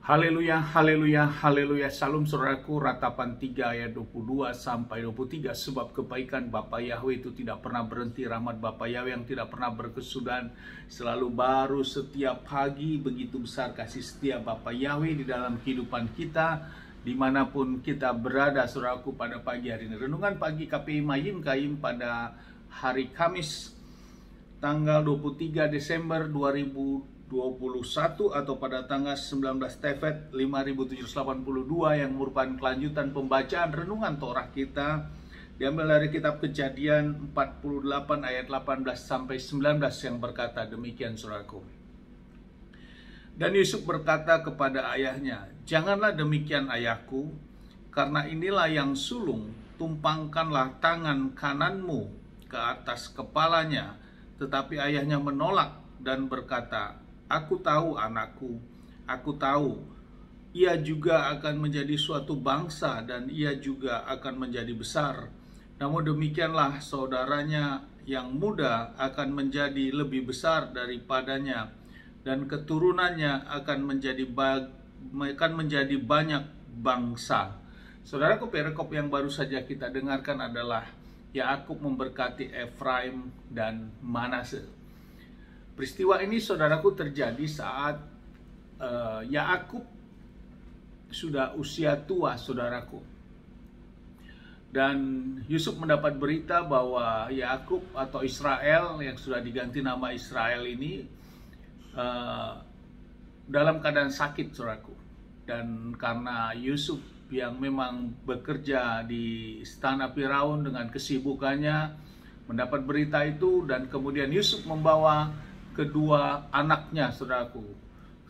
Haleluya, haleluya, haleluya. Salam saudaraku, Ratapan 3 ayat 22 sampai 23. Sebab kebaikan Bapa Yahweh itu tidak pernah berhenti, rahmat Bapa Yahweh yang tidak pernah berkesudahan selalu baru setiap pagi. Begitu besar kasih setia Bapa Yahweh di dalam kehidupan kita, dimanapun kita berada saudaraku pada pagi hari ini. Renungan pagi KPI Mayim Kaim pada hari Kamis tanggal 23 Desember 2021 atau pada tanggal 19 Tefet 5782 yang merupakan kelanjutan pembacaan renungan Torah kita, diambil dari kitab Kejadian 48 ayat 18 sampai 19 yang berkata demikian saudaraku. Dan Yusuf berkata kepada ayahnya, "Janganlah demikian ayahku, karena inilah yang sulung, tumpangkanlah tangan kananmu ke atas kepalanya." Tetapi ayahnya menolak dan berkata, "Aku tahu anakku, aku tahu. Ia juga akan menjadi suatu bangsa dan ia juga akan menjadi besar. Namun demikianlah saudaranya yang muda akan menjadi lebih besar daripadanya dan keturunannya akan menjadi banyak bangsa." Saudaraku, perikop yang baru saja kita dengarkan adalah Yakub memberkati Efraim dan Manase. Peristiwa ini saudaraku terjadi saat Yakub sudah usia tua saudaraku. Dan Yusuf mendapat berita bahwa Yakub atau Israel yang sudah diganti nama Israel ini dalam keadaan sakit saudaraku. Dan karena Yusuf yang memang bekerja di istana Firaun dengan kesibukannya mendapat berita itu, dan kemudian Yusuf membawa kedua anaknya saudaraku.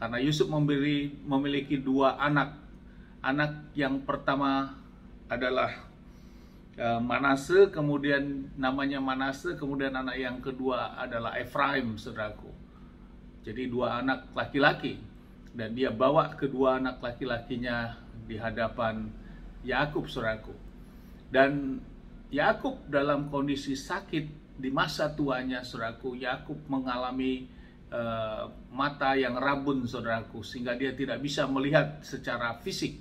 Karena Yusuf memiliki dua anak. Anak yang pertama adalah Manase, kemudian namanya Manase, kemudian anak yang kedua adalah Efraim saudaraku. Jadi dua anak laki-laki, dan dia bawa kedua anak laki-lakinya di hadapan Yakub saudaraku. Dan Yakub dalam kondisi sakit di masa tuanya saudaraku. Yakub mengalami mata yang rabun saudaraku, sehingga dia tidak bisa melihat secara fisik.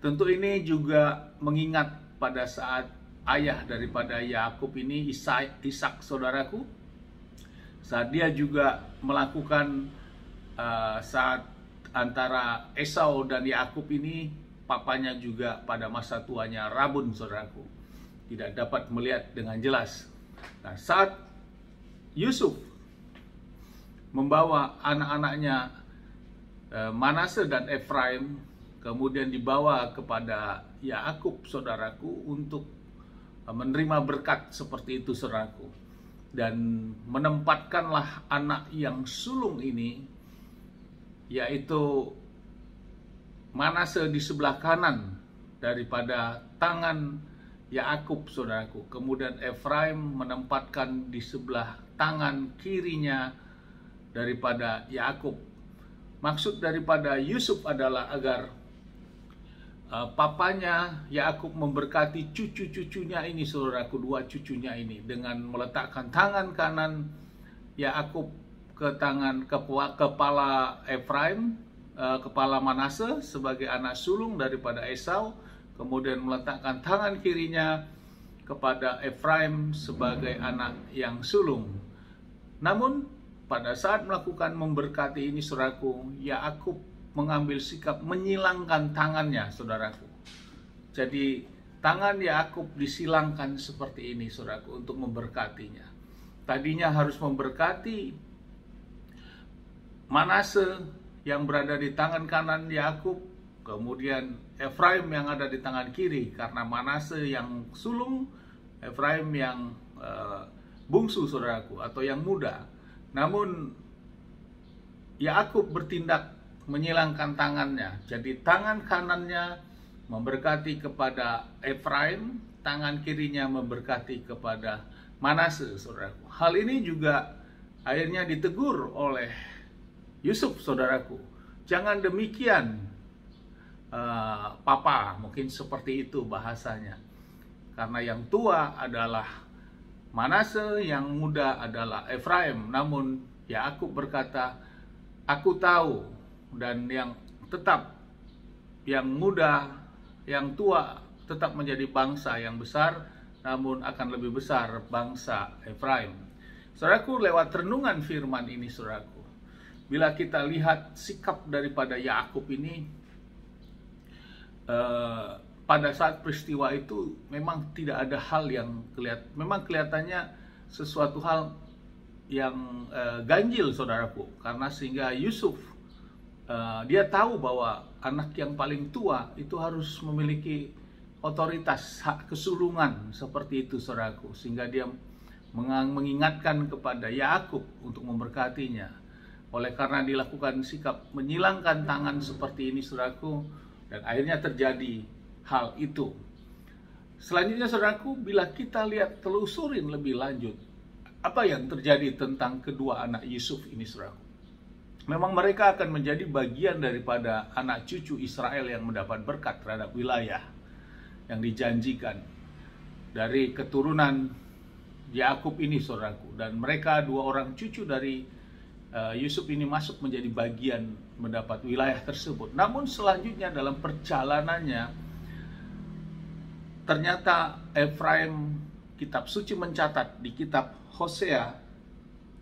Tentu ini juga mengingat pada saat ayah daripada Yakub ini, Ishak saudaraku, saat dia juga melakukan saat antara Esau dan Yakub ini, papanya juga pada masa tuanya rabun saudaraku, tidak dapat melihat dengan jelas. Nah, saat Yusuf membawa anak-anaknya Manase dan Efraim, kemudian dibawa kepada Yakub saudaraku untuk menerima berkat seperti itu saudaraku, dan menempatkanlah anak yang sulung ini, yaitu Manase, di sebelah kanan daripada tangan Yakub saudaraku. Kemudian Efraim menempatkan di sebelah tangan kirinya daripada Yakub. Maksud daripada Yusuf adalah agar papanya Yakub memberkati cucu-cucunya ini saudaraku, dua cucunya ini, dengan meletakkan tangan kanan Yakub ke tangan kepala Efraim, kepala Manase sebagai anak sulung daripada Esau, kemudian meletakkan tangan kirinya kepada Efraim sebagai anak yang sulung. Namun pada saat melakukan memberkati ini saudaraku, Yakub mengambil sikap menyilangkan tangannya saudaraku. Jadi tangan Yakub disilangkan seperti ini saudaraku untuk memberkatinya. Tadinya harus memberkati Manase yang berada di tangan kanan Yakub, kemudian Efraim yang ada di tangan kiri, karena Manase yang sulung, Efraim yang bungsu saudaraku, atau yang muda. Namun Yakub bertindak menyilangkan tangannya. Jadi tangan kanannya memberkati kepada Efraim, tangan kirinya memberkati kepada Manase saudaraku. Hal ini juga akhirnya ditegur oleh Yusuf saudaraku. "Jangan demikian papa," mungkin seperti itu bahasanya. Karena yang tua adalah Manase, yang muda adalah Efraim. Namun Yakub berkata, "Aku tahu." Dan yang tetap, yang muda, yang tua tetap menjadi bangsa yang besar, namun akan lebih besar bangsa Efraim. Saudaraku, lewat renungan firman ini, saudaraku, bila kita lihat sikap daripada Yakub ini, pada saat peristiwa itu memang tidak ada hal yang memang kelihatannya sesuatu hal yang ganjil, saudaraku, karena sehingga Yusuf dia tahu bahwa anak yang paling tua itu harus memiliki otoritas hak kesulungan seperti itu, saudaraku, sehingga dia mengingatkan kepada Yakub untuk memberkatinya. Oleh karena dilakukan sikap menyilangkan tangan seperti ini, saudaraku, dan akhirnya terjadi hal itu. Selanjutnya, saudaraku, bila kita lihat telusurin lebih lanjut, apa yang terjadi tentang kedua anak Yusuf ini, saudaraku? Memang mereka akan menjadi bagian daripada anak cucu Israel yang mendapat berkat terhadap wilayah yang dijanjikan dari keturunan Yakub ini, saudaraku. Dan mereka, dua orang cucu dari Yusuf ini, masuk menjadi bagian mendapat wilayah tersebut. Namun selanjutnya dalam perjalanannya, ternyata Efraim, kitab suci mencatat di kitab Hosea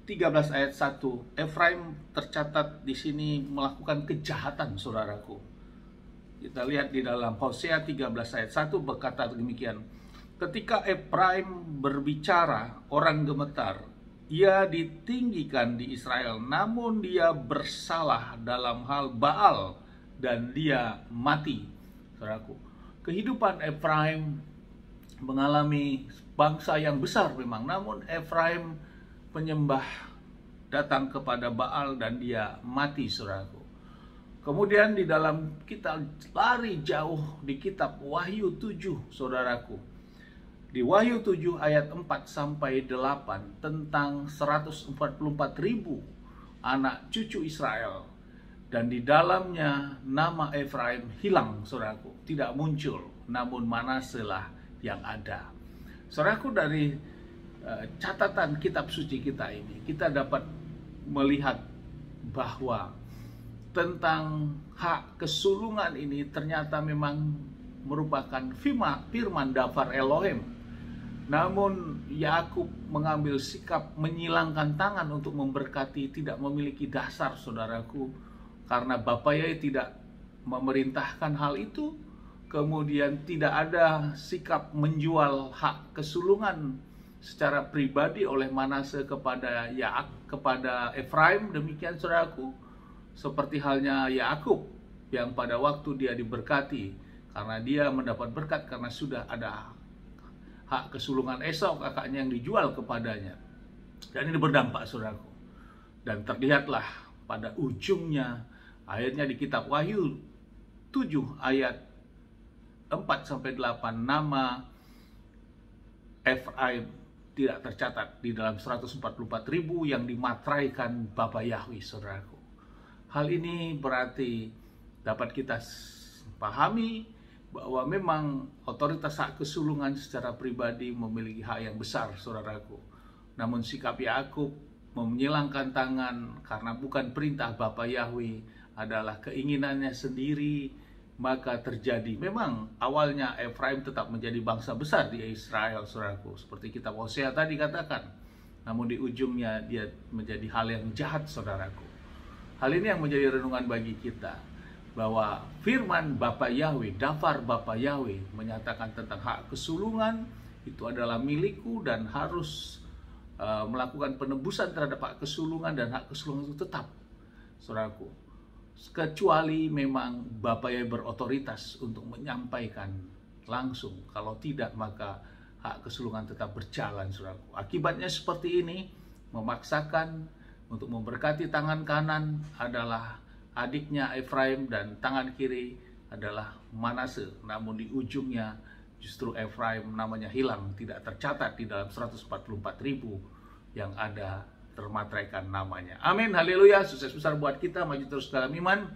13 ayat 1, Efraim tercatat di sini melakukan kejahatan, saudaraku. Kita lihat di dalam Hosea 13 ayat 1 berkata demikian, ketika Efraim berbicara, orang gemetar, ia ditinggikan di Israel, namun dia bersalah dalam hal Baal dan dia mati. Saudaraku, kehidupan Efraim mengalami bangsa yang besar memang, namun Efraim penyembah datang kepada Baal dan dia mati, saudaraku. Kemudian di dalam kita lari jauh di kitab Wahyu 7, saudaraku. Di Wahyu 7 ayat 4 sampai 8 tentang 144.000 anak cucu Israel, dan di dalamnya nama Efraim hilang, saudaraku, tidak muncul, namun Manasye lah yang ada. Saudaraku, dari catatan kitab suci kita ini, kita dapat melihat bahwa tentang hak kesulungan ini ternyata memang merupakan firman Dafar Elohim. Namun Yakub mengambil sikap menyilangkan tangan untuk memberkati, tidak memiliki dasar, saudaraku, karena bapaknya tidak memerintahkan hal itu. Kemudian tidak ada sikap menjual hak kesulungan secara pribadi oleh Manasye kepada Efraim. Demikian, saudaraku, seperti halnya Yakub yang pada waktu dia diberkati karena dia mendapat berkat karena sudah ada hak kesulungan Esau, kakaknya, yang dijual kepadanya. Dan ini berdampak, saudaraku. Dan terlihatlah pada ujungnya, akhirnya di kitab Wahyu 7 ayat 4-8 nama Efraim tidak tercatat di dalam 144.000 yang dimateraikan Bapa Yahweh, saudaraku. Hal ini berarti dapat kita pahami bahwa memang otoritas hak kesulungan secara pribadi memiliki hak yang besar, saudaraku. Namun sikap Yakub menyilangkan tangan karena bukan perintah Bapa Yahweh, adalah keinginannya sendiri, maka terjadi. Memang awalnya Efraim tetap menjadi bangsa besar di Israel, saudaraku, seperti kitab Hosea tadi katakan. Namun di ujungnya dia menjadi hal yang jahat, saudaraku. Hal ini yang menjadi renungan bagi kita, bahwa firman Bapa Yahweh, Dafar Bapa Yahweh, menyatakan tentang hak kesulungan itu adalah milikku dan harus melakukan penebusan terhadap hak kesulungan, dan hak kesulungan itu tetap, saudaraku, kecuali memang Bapa Yahweh berotoritas untuk menyampaikan langsung. Kalau tidak, maka hak kesulungan tetap berjalan, saudaraku. Akibatnya seperti ini, memaksakan untuk memberkati tangan kanan adalah adiknya Efraim dan tangan kiri adalah Manasye. Namun di ujungnya justru Efraim namanya hilang, tidak tercatat di dalam 144.000 yang ada termateraikan namanya. Amin, haleluya. Sukses besar buat kita, maju terus dalam iman.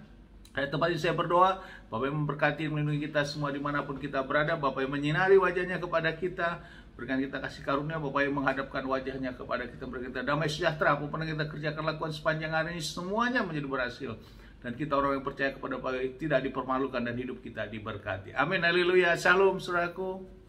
Kayak tempat ini saya berdoa, Bapak yang memberkati, melindungi kita semua dimanapun kita berada. Bapak yang menyinari wajahnya kepada kita, berikan kita kasih karunia. Bapak yang menghadapkan wajahnya kepada kita, berikan kita damai sejahtera. Apapun yang kita kerjakan, lakukan sepanjang hari ini, semuanya menjadi berhasil. Dan kita orang yang percaya kepada Bapa tidak dipermalukan dan hidup kita diberkati. Amin, haleluya. Shalom saudaraku.